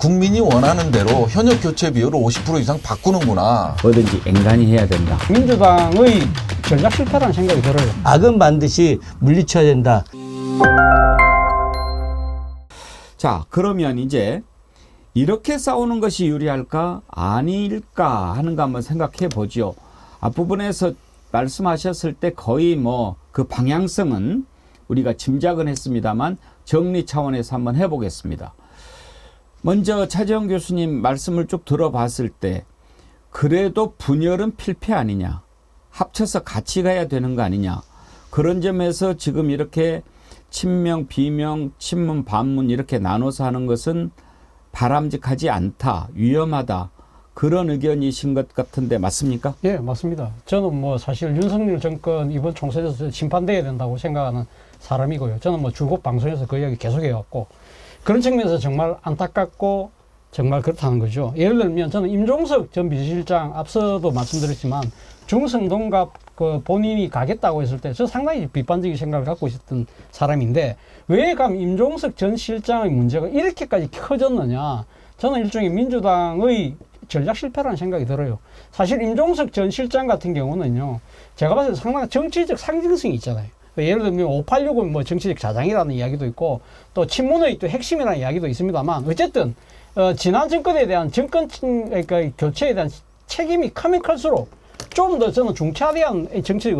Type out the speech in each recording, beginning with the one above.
국민이 원하는 대로 현역 교체 비율을 50% 이상 바꾸는구나. 뭐든지 앵간히 해야 된다. 민주당의 전략 실패라는 생각이 들어요. 악은 반드시 물리쳐야 된다. 자, 그러면 이제 이렇게 싸우는 것이 유리할까 아닐까 하는 거 한번 생각해 보죠. 앞부분에서 말씀하셨을 때 거의 뭐 그 방향성은 우리가 짐작은 했습니다만 정리 차원에서 한번 해보겠습니다. 먼저 차재원 교수님 말씀을 쭉 들어봤을 때 그래도 분열은 필패 아니냐, 합쳐서 같이 가야 되는 거 아니냐, 그런 점에서 지금 이렇게 친명, 비명, 친문, 반문 이렇게 나눠서 하는 것은 바람직하지 않다, 위험하다, 그런 의견이신 것 같은데 맞습니까? 예, 맞습니다. 저는 뭐 사실 윤석열 정권 이번 총선에서 심판돼야 된다고 생각하는 사람이고요. 저는 뭐 줄곧 방송에서 그 이야기 계속 해왔고, 그런 측면에서 정말 안타깝고 정말 그렇다는 거죠. 예를 들면 저는 임종석 전 비서실장 앞서도 말씀드렸지만 중성동갑 그 본인이 가겠다고 했을 때 저 상당히 비판적인 생각을 갖고 있었던 사람인데 왜 감 임종석 전 실장의 문제가 이렇게까지 커졌느냐. 저는 일종의 민주당의 전략 실패라는 생각이 들어요. 사실 임종석 전 실장 같은 경우는요, 제가 봤을 때 상당히 정치적 상징성이 있잖아요. 예를 들면 586은 뭐 정치적 자장이라는 이야기도 있고 또 친문의 또 핵심이라는 이야기도 있습니다만 어쨌든 지난 정권에 대한 정권 그러니까 교체에 대한 책임이 크면 클수록 좀 더 저는 중차대한 정치적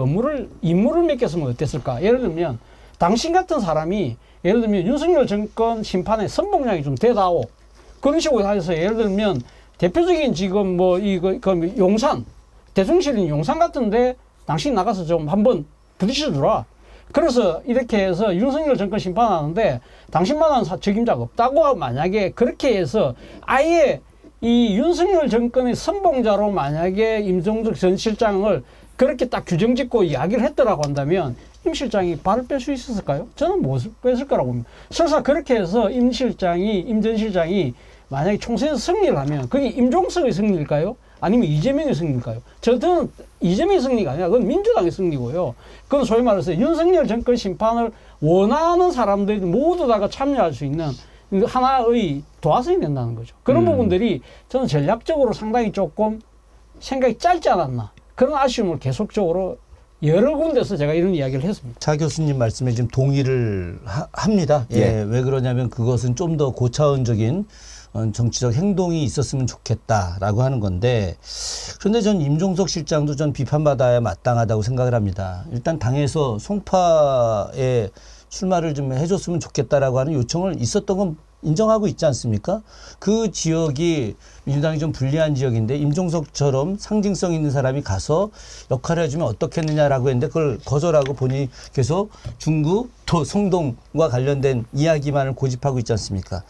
임무를 맡겼으면 어땠을까. 예를 들면 당신 같은 사람이 예를 들면 윤석열 정권 심판에 선봉량이 좀 되다오 그런 식으로 해서 예를 들면 대표적인 지금 뭐 이거 그 용산 대통령실인 용산 같은데 당신 나가서 좀 한번 부딪혀 주라. 그래서 이렇게 해서 윤석열 정권 심판하는데 당신만한 적임자가 없다고 만약에 그렇게 해서 아예 이 윤석열 정권의 선봉자로 만약에 임종석 전 실장을 그렇게 딱 규정짓고 이야기를 했더라고 한다면 임 실장이 발을 뺄 수 있었을까요? 저는 못 뺐을 거라고 봅니다. 설사 그렇게 해서 임 전 실장이 만약에 총선에서 승리를 하면 그게 임종석의 승리일까요? 아니면 이재명의 승리일까요? 저는 이재명의 승리가 아니라 그건 민주당의 승리고요. 그건 소위 말해서 윤석열 정권 심판을 원하는 사람들이 모두 다가 참여할 수 있는 하나의 도화선이 된다는 거죠. 그런 부분들이 저는 전략적으로 상당히 조금 생각이 짧지 않았나. 그런 아쉬움을 계속적으로 여러 군데서 제가 이런 이야기를 했습니다. 차 교수님 말씀에 지금 동의를 합니다. 예, 왜 그러냐면 그것은 좀 더 고차원적인 정치적 행동이 있었으면 좋겠다라고 하는 건데, 그런데 전 임종석 실장도 전 비판받아야 마땅하다고 생각을 합니다. 일단 당에서 송파에 출마를 좀 해줬으면 좋겠다라고 하는 요청을 있었던 건 인정하고 있지 않습니까? 그 지역이 민주당이 좀 불리한 지역인데 임종석처럼 상징성 있는 사람이 가서 역할을 해주면 어떻겠느냐라고 했는데 그걸 거절하고 본인이 계속 중구 또 성동과 관련된 이야기만을 고집하고 있지 않습니까?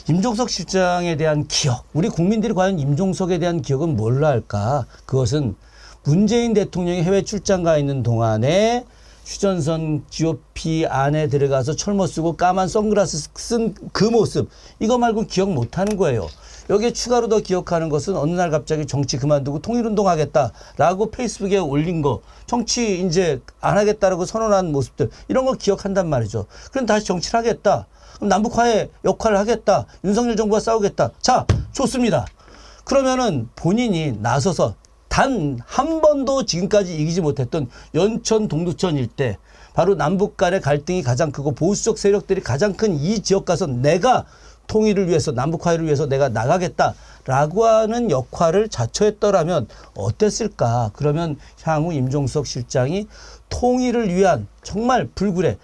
임종석 실장에 대한 기억, 우리 국민들이 과연 임종석에 대한 기억은 뭘로 할까? 그것은 문재인 대통령이 해외 출장 가 있는 동안에 휴전선 GOP 안에 들어가서 철모 쓰고 까만 선글라스 쓴 그 모습, 이거 말고 기억 못하는 거예요. 여기에 추가로 더 기억하는 것은 어느 날 갑자기 정치 그만두고 통일운동 하겠다라고 페이스북에 올린 거, 정치 이제 안 하겠다라고 선언한 모습들, 이런 거 기억한단 말이죠. 그럼 다시 정치를 하겠다. 그럼 남북화의 역할을 하겠다. 윤석열 정부가 싸우겠다. 자, 좋습니다. 그러면은 본인이 나서서 단 한 번도 지금까지 이기지 못했던 연천 동두천 일대, 바로 남북 간의 갈등이 가장 크고 보수적 세력들이 가장 큰 이 지역 가서 내가 통일을 위해서, 남북화를 위해서 내가 나가겠다라고 하는 역할을 자처했더라면 어땠을까? 그러면 향후 임종석 실장이 통일을 위한 정말 불굴의,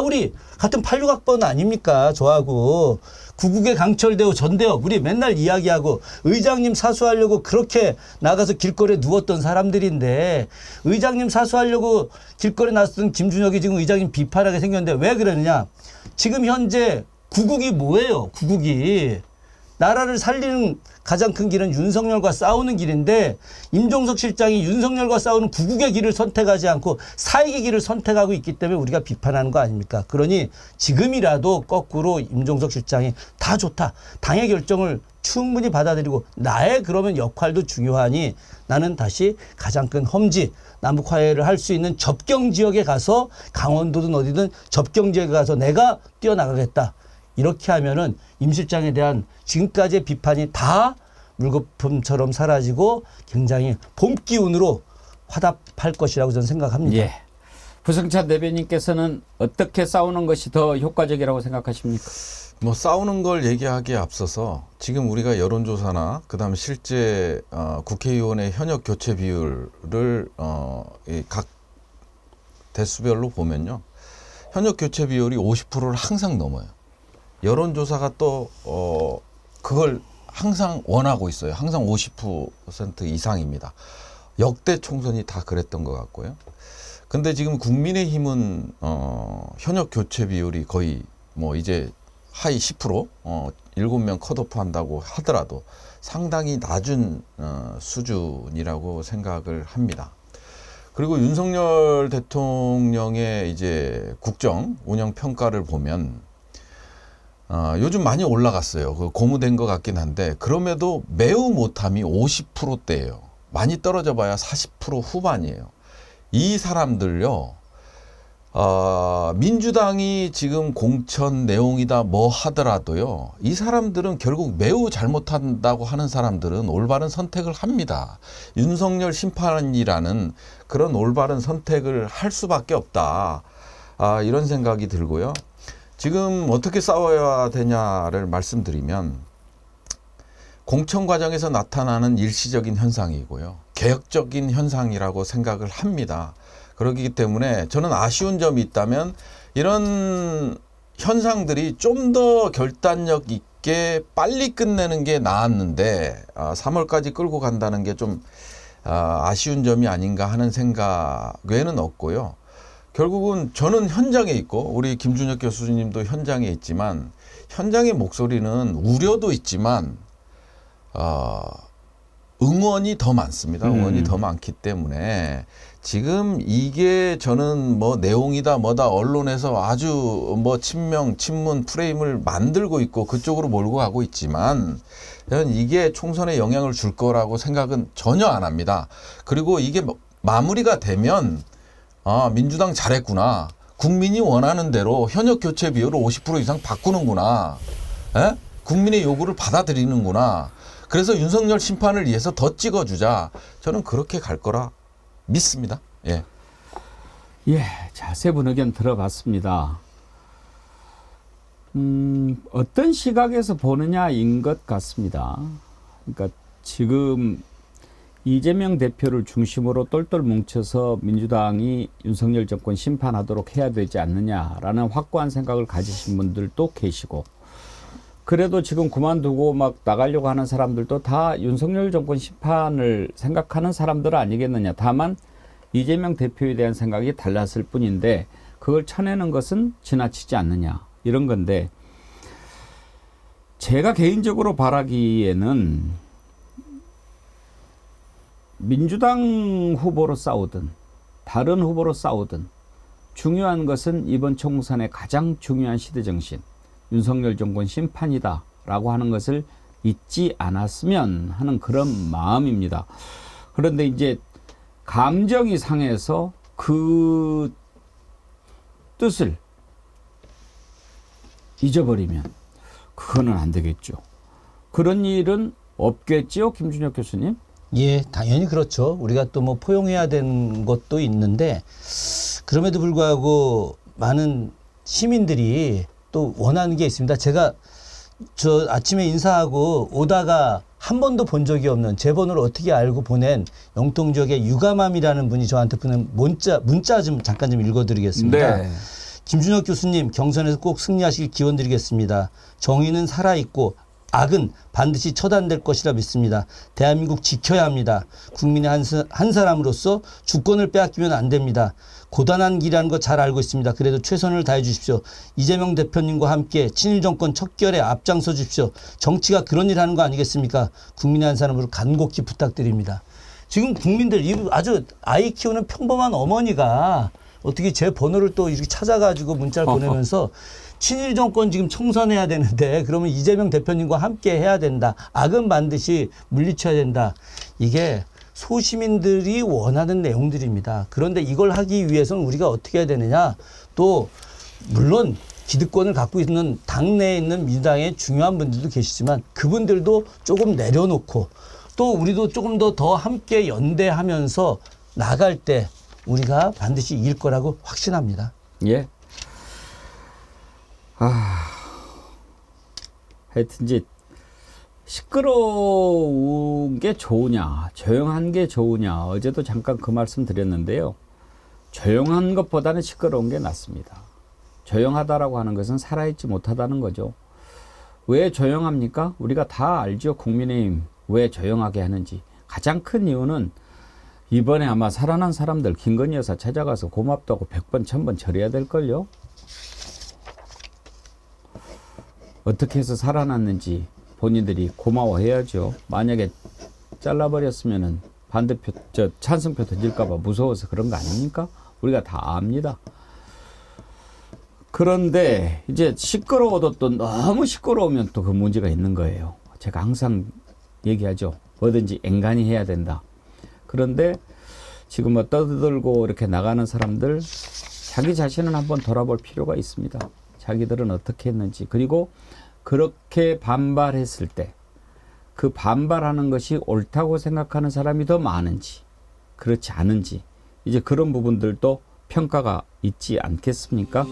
우리 같은 86학번 아닙니까? 저하고 구국의 강철대우 전대업 우리 맨날 이야기하고 의장님 사수하려고 그렇게 나가서 길거리에 누웠던 사람들인데, 의장님 사수하려고 길거리에 나섰던 김준혁이 지금 의장님 비판하게 생겼는데 왜 그러느냐? 지금 현재 구국이 뭐예요? 구국이 나라를 살리는 가장 큰 길은 윤석열과 싸우는 길인데, 임종석 실장이 윤석열과 싸우는 구국의 길을 선택하지 않고 사익의 길을 선택하고 있기 때문에 우리가 비판하는 거 아닙니까? 그러니 지금이라도 거꾸로 임종석 실장이 다 좋다, 당의 결정을 충분히 받아들이고 나의 그러면 역할도 중요하니 나는 다시 가장 큰 험지, 남북 화해를 할 수 있는 접경 지역에 가서, 강원도든 어디든 접경 지역에 가서 내가 뛰어나가겠다. 이렇게 하면은 임 실장에 대한 지금까지의 비판이 다 물거품처럼 사라지고 굉장히 봄 기운으로 화답할 것이라고 저는 생각합니다. 예. 부승찬 대변인께서는 어떻게 싸우는 것이 더 효과적이라고 생각하십니까? 뭐 싸우는 걸 얘기하기에 앞서서 지금 우리가 여론조사나 그다음에 실제 국회의원의 현역 교체 비율을 이 각 대수별로 보면요. 현역 교체 비율이 50%를 항상 넘어요. 여론조사가 또 그걸 항상 원하고 있어요. 항상 50% 이상입니다. 역대 총선이 다 그랬던 것 같고요. 근데 지금 국민의힘은 현역 교체 비율이 거의 뭐 이제 하위 10% 7명 컷오프 한다고 하더라도 상당히 낮은 수준이라고 생각을 합니다. 그리고 윤석열 대통령의 이제 국정 운영 평가를 보면 요즘 많이 올라갔어요. 그 고무된 것 같긴 한데 그럼에도 매우 못함이 50%대예요. 많이 떨어져 봐야 40% 후반이에요. 이 사람들요. 민주당이 지금 공천 내용이다 뭐 하더라도요. 이 사람들은 결국 매우 잘못한다고 하는 사람들은 올바른 선택을 합니다. 윤석열 심판이라는 그런 올바른 선택을 할 수밖에 없다. 이런 생각이 들고요. 지금 어떻게 싸워야 되냐를 말씀드리면 공천 과정에서 나타나는 일시적인 현상이고요. 개혁적인 현상이라고 생각을 합니다. 그렇기 때문에 저는 아쉬운 점이 있다면 이런 현상들이 좀 더 결단력 있게 빨리 끝내는 게 나았는데 3월까지 끌고 간다는 게 좀 아쉬운 점이 아닌가 하는 생각 외에는 없고요. 결국은 저는 현장에 있고 우리 김준혁 교수님도 현장에 있지만 현장의 목소리는 우려도 있지만 응원이 더 많습니다. 응원이 더 많기 때문에 지금 이게 저는 뭐 내용이다 뭐다 언론에서 아주 뭐 친문 프레임을 만들고 있고 그쪽으로 몰고 가고 있지만 저는 이게 총선에 영향을 줄 거라고 생각은 전혀 안 합니다. 그리고 이게 마무리가 되면 민주당 잘했구나. 국민이 원하는 대로 현역 교체 비율을 50% 이상 바꾸는구나. 에? 국민의 요구를 받아들이는구나. 그래서 윤석열 심판을 위해서 더 찍어주자. 저는 그렇게 갈 거라 믿습니다. 예. 예, 자, 세 분 의견 들어봤습니다. 어떤 시각에서 보느냐인 것 같습니다. 그러니까 지금 이재명 대표를 중심으로 똘똘 뭉쳐서 민주당이 윤석열 정권 심판하도록 해야 되지 않느냐라는 확고한 생각을 가지신 분들도 계시고 그래도 지금 그만두고 막 나가려고 하는 사람들도 다 윤석열 정권 심판을 생각하는 사람들 아니겠느냐. 다만 이재명 대표에 대한 생각이 달랐을 뿐인데 그걸 쳐내는 것은 지나치지 않느냐. 이런 건데 제가 개인적으로 바라기에는 민주당 후보로 싸우든 다른 후보로 싸우든 중요한 것은 이번 총선의 가장 중요한 시대정신 윤석열 정권 심판이다라고 하는 것을 잊지 않았으면 하는 그런 마음입니다. 그런데 이제 감정이 상해서 그 뜻을 잊어버리면 그거는 안 되겠죠. 그런 일은 없겠지요, 김준혁 교수님? 예, 당연히 그렇죠. 우리가 또 뭐 포용해야 되는 것도 있는데 그럼에도 불구하고 많은 시민들이 또 원하는 게 있습니다. 제가 저 아침에 인사하고 오다가 한 번도 본 적이 없는 제 번호를 어떻게 알고 보낸 영통 지역의 유가맘이라는 분이 저한테 보낸 문자 좀 잠깐 좀 읽어드리겠습니다. 네. 김준혁 교수님 경선에서 꼭 승리하시길 기원드리겠습니다. 정의는 살아있고 악은 반드시 처단될 것이라 믿습니다. 대한민국 지켜야 합니다. 국민의 한 사람으로서 주권을 빼앗기면 안 됩니다. 고단한 길이라는 거 잘 알고 있습니다. 그래도 최선을 다해 주십시오. 이재명 대표님과 함께 친일 정권 척결에 앞장서 주십시오. 정치가 그런 일 하는 거 아니겠습니까? 국민의 한 사람으로 간곡히 부탁드립니다. 지금 국민들 아주 아이 키우는 평범한 어머니가 어떻게 제 번호를 또 이렇게 찾아가지고 문자를 보내면서 친일 정권 지금 청산해야 되는데 그러면 이재명 대표님과 함께 해야 된다. 악은 반드시 물리쳐야 된다. 이게 소시민들이 원하는 내용들입니다. 그런데 이걸 하기 위해서는 우리가 어떻게 해야 되느냐. 또 물론 기득권을 갖고 있는 당내에 있는 민주당의 중요한 분들도 계시지만 그분들도 조금 내려놓고 또 우리도 조금 더 함께 연대하면서 나갈 때 우리가 반드시 이길 거라고 확신합니다. 예. 하여튼 이제 시끄러운 게 좋으냐, 조용한 게 좋으냐, 어제도 잠깐 그 말씀 드렸는데요. 조용한 것보다는 시끄러운 게 낫습니다. 조용하다라고 하는 것은 살아있지 못하다는 거죠. 왜 조용합니까? 우리가 다 알죠. 국민의힘 왜 조용하게 하는지. 가장 큰 이유는 이번에 아마 살아난 사람들 김건희 여사 찾아가서 고맙다고 100번, 1000번 절해야 될걸요. 어떻게 해서 살아났는지 본인들이 고마워해야죠. 만약에 잘라버렸으면은 반대표, 찬성표 던질까봐 무서워서 그런 거 아닙니까? 우리가 다 압니다. 그런데 이제 시끄러워도 또 너무 시끄러우면 또 그 문제가 있는 거예요. 제가 항상 얘기하죠. 뭐든지 앵간히 해야 된다. 그런데 지금 뭐 떠들고 이렇게 나가는 사람들 자기 자신은 한번 돌아볼 필요가 있습니다. 자기들은 어떻게 했는지. 그리고 그렇게 반발했을 때 그 반발하는 것이 옳다고 생각하는 사람이 더 많은지 그렇지 않은지 이제 그런 부분들도 평가가 있지 않겠습니까?